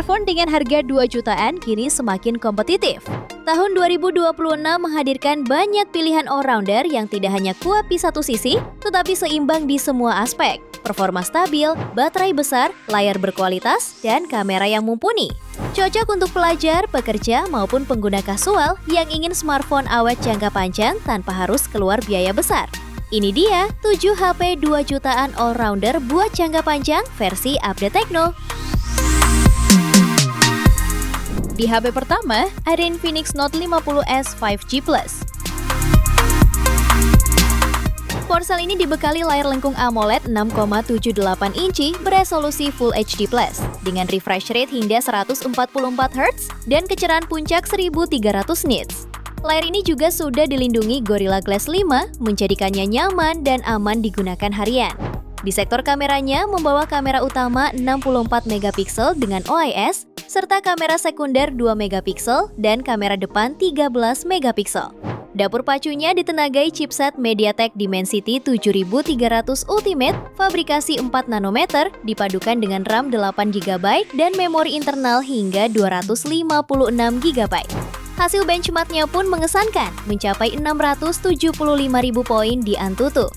Smartphone dengan harga 2 jutaan kini semakin kompetitif. Tahun 2026 menghadirkan banyak pilihan all-rounder yang tidak hanya kuat di satu sisi, tetapi seimbang di semua aspek. Performa stabil, baterai besar, layar berkualitas, dan kamera yang mumpuni. Cocok untuk pelajar, pekerja, maupun pengguna kasual yang ingin smartphone awet jangka panjang tanpa harus keluar biaya besar. Ini dia 7 HP 2 jutaan all-rounder buat jangka panjang versi update Tecno. Di HP pertama, ada Infinix Note 50s 5G+. Ponsel ini dibekali layar lengkung AMOLED 6,78 inci beresolusi Full HD+, dengan refresh rate hingga 144 Hz dan kecerahan puncak 1300 nits. Layar ini juga sudah dilindungi Gorilla Glass 5, menjadikannya nyaman dan aman digunakan harian. Di sektor kameranya, membawa kamera utama 64 megapiksel dengan OIS, serta kamera sekunder 2 megapiksel dan kamera depan 13 megapiksel. Dapur pacunya ditenagai chipset MediaTek Dimensity 7300 Ultimate, fabrikasi 4 nanometer, dipadukan dengan RAM 8 GB dan memori internal hingga 256 GB. Hasil benchmarknya pun mengesankan, mencapai 675.000 poin di Antutu.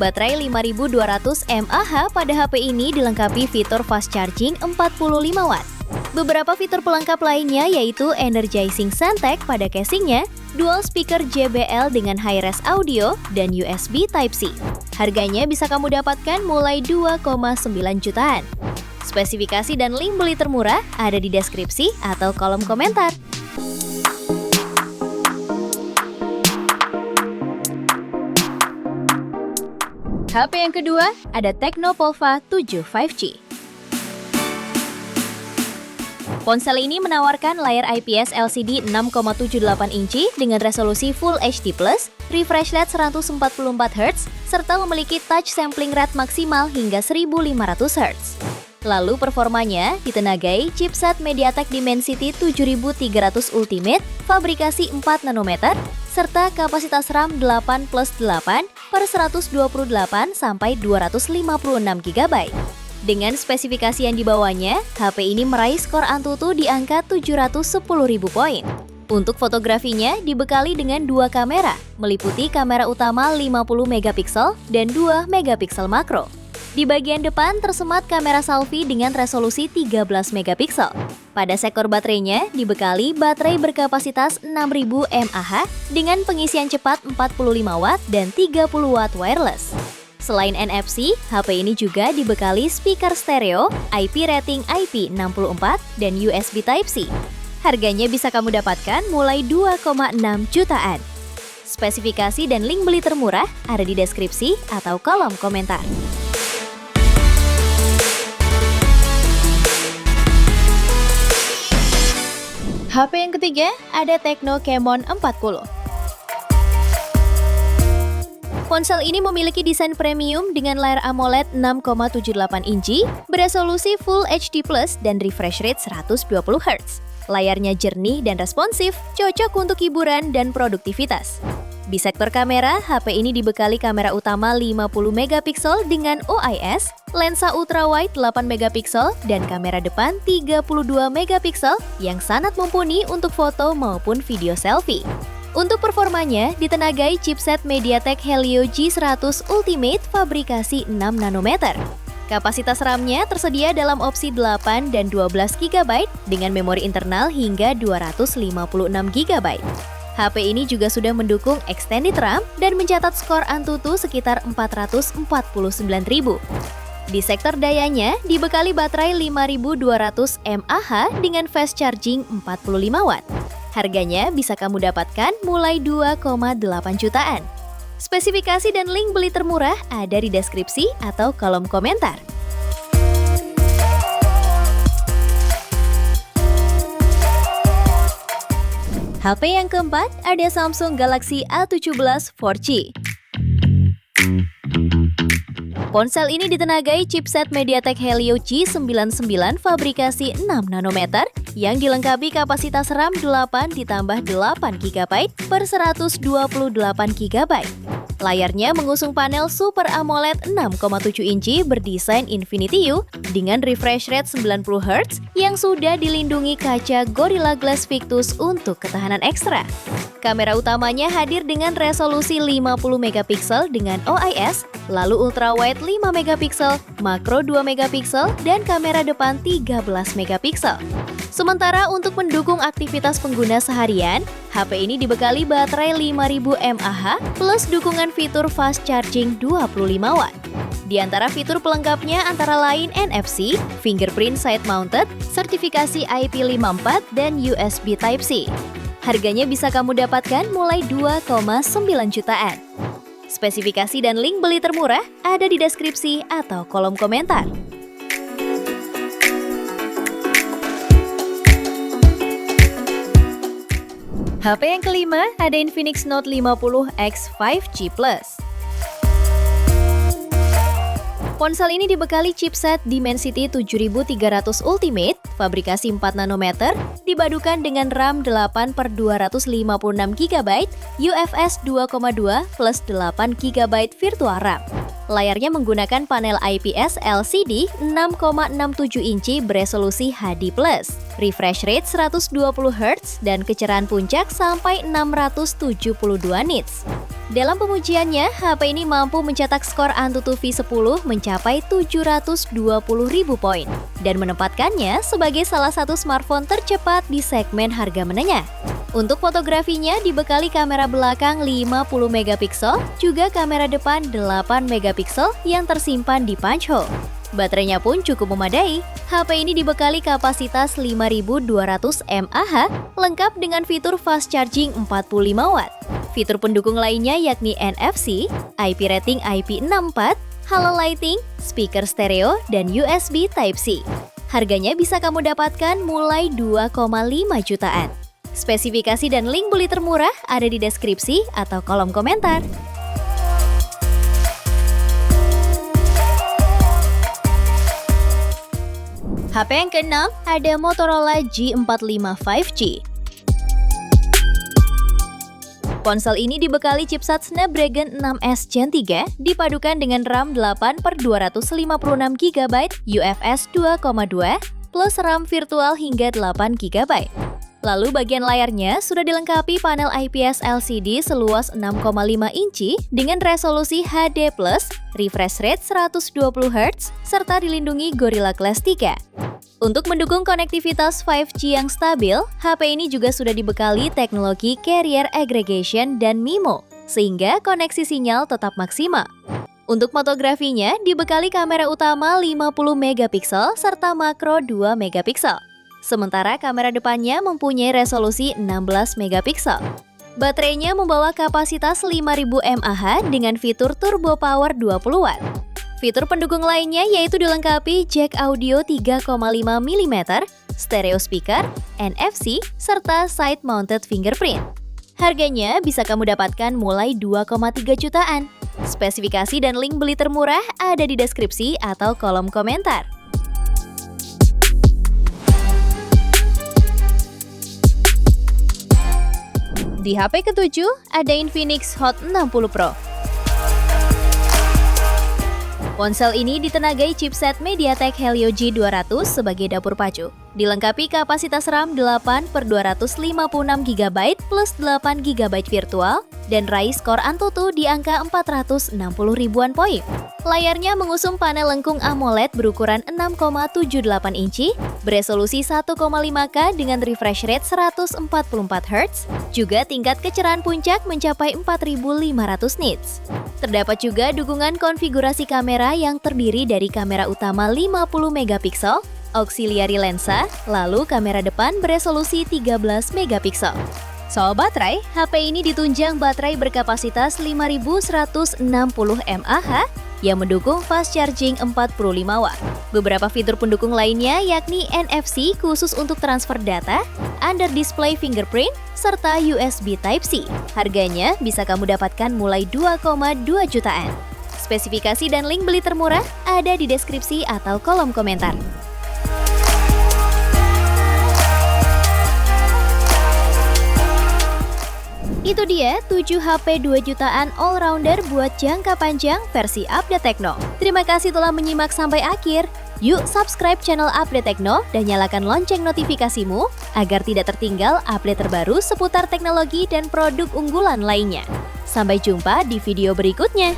Baterai 5200 mAh pada HP ini dilengkapi fitur fast charging 45 Watt. Beberapa fitur pelengkap lainnya yaitu Energizing Soundtech pada casingnya, dual speaker JBL dengan high-res audio, dan USB Type-C. Harganya bisa kamu dapatkan mulai 2,9 jutaan. Spesifikasi dan link beli termurah ada di deskripsi atau kolom komentar. HP yang kedua ada Tecno Polva 7 5G. Ponsel ini menawarkan layar IPS LCD 6,78 inci dengan resolusi Full HD+, refresh rate 144 Hz, serta memiliki touch sampling rate maksimal hingga 1500 Hz. Lalu performanya ditenagai chipset MediaTek Dimensity 7300 Ultimate, fabrikasi 4 nanometer, serta kapasitas RAM 8+8 per 128 sampai 256 GB. Dengan spesifikasi yang dibawanya, HP ini meraih skor Antutu di angka 710.000 poin. Untuk fotografinya dibekali dengan 2 kamera, meliputi kamera utama 50 megapiksel dan 2 megapiksel makro. Di bagian depan tersemat kamera selfie dengan resolusi 13 megapiksel. Pada sektor baterainya dibekali baterai berkapasitas 6000 mAh dengan pengisian cepat 45 Watt dan 30 Watt wireless. Selain NFC, HP ini juga dibekali speaker stereo, IP rating IP64 dan USB Type-C. Harganya bisa kamu dapatkan mulai 2,6 jutaan. Spesifikasi dan link beli termurah ada di deskripsi atau kolom komentar. HP yang ketiga ada Tecno Camon 40. Ponsel ini memiliki desain premium dengan layar AMOLED 6,78 inci, beresolusi Full HD+, dan refresh rate 120 Hz. Layarnya jernih dan responsif, cocok untuk hiburan dan produktivitas. Di sektor kamera, HP ini dibekali kamera utama 50 megapiksel dengan OIS, lensa ultrawide 8 megapiksel, dan kamera depan 32 megapiksel yang sangat mumpuni untuk foto maupun video selfie. Untuk performanya, ditenagai chipset MediaTek Helio G100 Ultimate fabrikasi 6 nanometer. Kapasitas RAM-nya tersedia dalam opsi 8 dan 12 GB dengan memori internal hingga 256 GB. HP ini juga sudah mendukung extended RAM dan mencatat skor Antutu sekitar 449.000. Di sektor dayanya, dibekali baterai 5200 mAh dengan fast charging 45 Watt. Harganya bisa kamu dapatkan mulai 2,8 jutaan. Spesifikasi dan link beli termurah ada di deskripsi atau kolom komentar. HP yang keempat ada Samsung Galaxy A17 4G. Ponsel ini ditenagai chipset MediaTek Helio G99 fabrikasi 6 nanometer yang dilengkapi kapasitas RAM 8 ditambah 8 GB per 128 GB. Layarnya mengusung panel Super AMOLED 6,7 inci berdesain Infinity U dengan refresh rate 90Hz yang sudah dilindungi kaca Gorilla Glass Victus untuk ketahanan ekstra. Kamera utamanya hadir dengan resolusi 50MP dengan OIS, lalu ultrawide 5MP, makro 2MP, dan kamera depan 13MP. Sementara untuk mendukung aktivitas pengguna seharian, HP ini dibekali baterai 5000 mAh plus dukungan fitur fast charging 25 watt. Di antara fitur pelengkapnya antara lain NFC, fingerprint side mounted, sertifikasi IP54, dan USB Type-C. Harganya bisa kamu dapatkan mulai 2,9 jutaan. Spesifikasi dan link beli termurah ada di deskripsi atau kolom komentar. HP yang kelima ada Infinix Note 50X 5G Plus. Ponsel ini dibekali chipset Dimensity 7300 Ultimate, fabrikasi 4 nanometer, dipadukan dengan RAM 8/256GB, UFS 2,2 plus 8GB virtual RAM. Layarnya menggunakan panel IPS LCD 6,67 inci beresolusi HD+, refresh rate 120Hz, dan kecerahan puncak sampai 672 nits. Dalam pengujiannya, HP ini mampu mencetak skor AnTuTu V10 mencapai 720.000 poin dan menempatkannya sebagai salah satu smartphone tercepat di segmen harga menengah. Untuk fotografinya dibekali kamera belakang 50MP, juga kamera depan 8MP yang tersimpan di punch hole. Baterainya pun cukup memadai. HP ini dibekali kapasitas 5200 mAh, lengkap dengan fitur fast charging 45 watt. Fitur pendukung lainnya yakni NFC, IP rating IP64, halo lighting, speaker stereo, dan USB Type-C. Harganya bisa kamu dapatkan mulai 2,5 jutaan. Spesifikasi dan link beli termurah ada di deskripsi atau kolom komentar. HP yang keenam ada Motorola G45 5G. Ponsel ini dibekali chipset Snapdragon 6S Gen 3 dipadukan dengan RAM 8/256GB, UFS 2,2 plus RAM virtual hingga 8GB. Lalu bagian layarnya sudah dilengkapi panel IPS LCD seluas 6,5 inci dengan resolusi HD+, refresh rate 120Hz, serta dilindungi Gorilla Glass 3. Untuk mendukung konektivitas 5G yang stabil, HP ini juga sudah dibekali teknologi Carrier Aggregation dan MIMO, sehingga koneksi sinyal tetap maksimal. Untuk fotografinya, dibekali kamera utama 50MP serta makro 2MP. Sementara kamera depannya mempunyai resolusi 16MP. Baterainya membawa kapasitas 5000 mAh dengan fitur Turbo Power 20 watt. Fitur pendukung lainnya yaitu dilengkapi jack audio 3,5mm, stereo speaker, NFC, serta side-mounted fingerprint. Harganya bisa kamu dapatkan mulai 2,3 jutaan. Spesifikasi dan link beli termurah ada di deskripsi atau kolom komentar. Di HP ketujuh ada Infinix Hot 60 Pro. Ponsel ini ditenagai chipset MediaTek Helio G200 sebagai dapur pacu. Dilengkapi kapasitas RAM 8/256GB plus 8GB virtual dan raih skor AnTuTu di angka 460 ribuan poin. Layarnya mengusung panel lengkung AMOLED berukuran 6,78 inci, beresolusi 1,5K dengan refresh rate 144Hz, juga tingkat kecerahan puncak mencapai 4500 nits. Terdapat juga dukungan konfigurasi kamera yang terdiri dari kamera utama 50MP, auxiliary lensa, lalu kamera depan beresolusi 13MP. Soal baterai, HP ini ditunjang baterai berkapasitas 5160 mAh yang mendukung fast charging 45 watt. Beberapa fitur pendukung lainnya yakni NFC khusus untuk transfer data, under display fingerprint, serta USB Type-C. Harganya bisa kamu dapatkan mulai 2,2 jutaan. Spesifikasi dan link beli termurah ada di deskripsi atau kolom komentar. Itu dia 7 HP 2 jutaan all-rounder buat jangka panjang versi Update Tekno. Terima kasih telah menyimak sampai akhir. Yuk subscribe channel Update Tekno dan nyalakan lonceng notifikasimu agar tidak tertinggal update terbaru seputar teknologi dan produk unggulan lainnya. Sampai jumpa di video berikutnya.